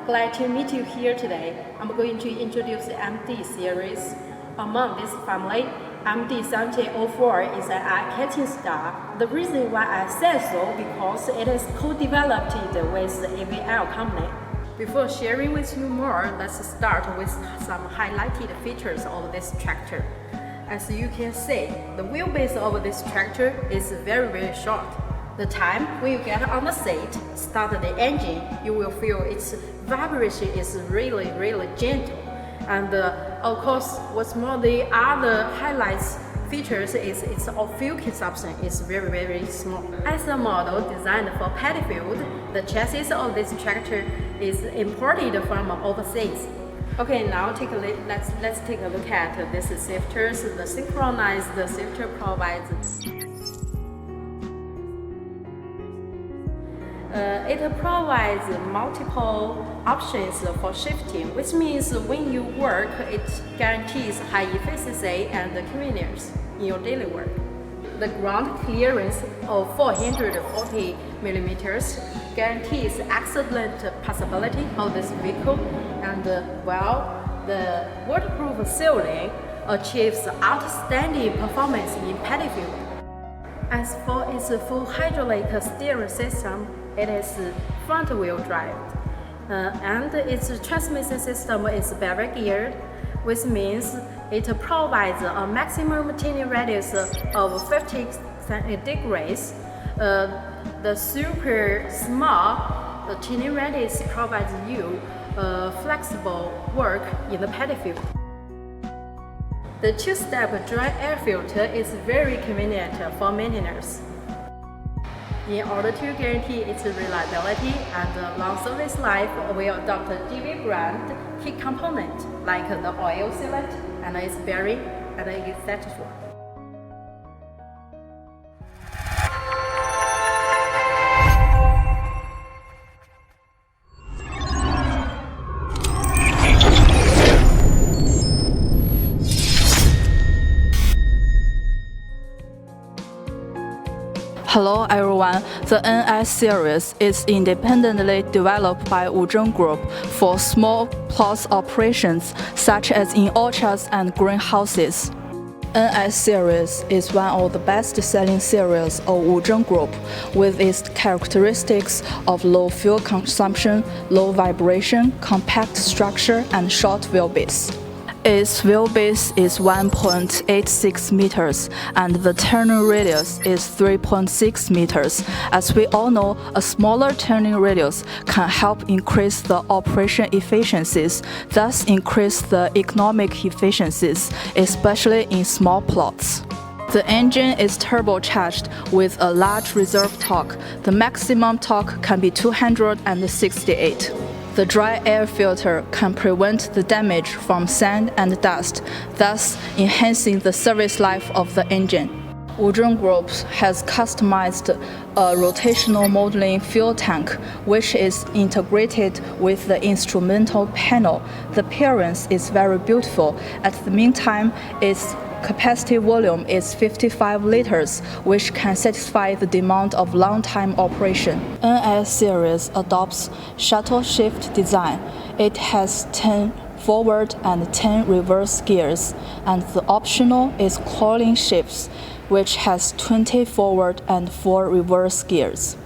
Glad to meet you here today. I'm going to introduce the MD series. Among this family, MD704 is an eye-catching star. The reason why I say so because it is co-developed with the AVL company. Before sharing with you more, let's start with some highlighted features of this tractor. As you can see, the wheelbase of this tractor is very short. The time when you get on the seat, start the engine, you will feel its vibration is really gentle. And of course, what's more, the other highlights features is its fuel consumption is very small. As a model designed for paddy field, the chassis of this tractor is imported from overseas. Okay, now let's take a look at this shifters. The synchronized shifter provides. It provides multiple options for shifting, which means when you work, it guarantees high efficiency and convenience in your daily work. The ground clearance of 440 millimeters guarantees excellent passability of this vehicle, and while the waterproof sealing achieves outstanding performance in paddy field. As for its full hydraulic steering system, it is front-wheel drive, and its transmission system is bevel geared, which means it provides a maximum turning radius of 50 degrees. The super small turning radius provides you flexible work in the paddy field. The two-step dry air filter is very convenient for maintenance. In order to guarantee its reliability and long service life, we adopt a DV brand key component like the oil sealant and its bearing and etc. Hello everyone, the NS series is independently developed by Wuzheng Group for small plot operations such as in orchards and greenhouses. NS series is one of the best-selling series of Wuzheng Group with its characteristics of low fuel consumption, low vibration, compact structure, and short wheelbase. Its wheelbase is 1.86 meters and the turning radius is 3.6 meters. As we all know, a smaller turning radius can help increase the operation efficiencies, thus increase the economic efficiencies, especially in small plots. The engine is turbocharged with a large reserve torque. The maximum torque can be 268. The dry air filter can prevent the damage from sand and dust, thus enhancing the service life of the engine. Wuzheng Group has customized a rotational modeling fuel tank, which is integrated with the instrumental panel. The appearance is very beautiful. At the meantime, its capacity volume is 55 liters, which can satisfy the demand of long-time operation. NS series adopts shuttle shift design. It has 10 forward and 10 reverse gears, and the optional is coiling shifts, which has 20 forward and 4 reverse gears.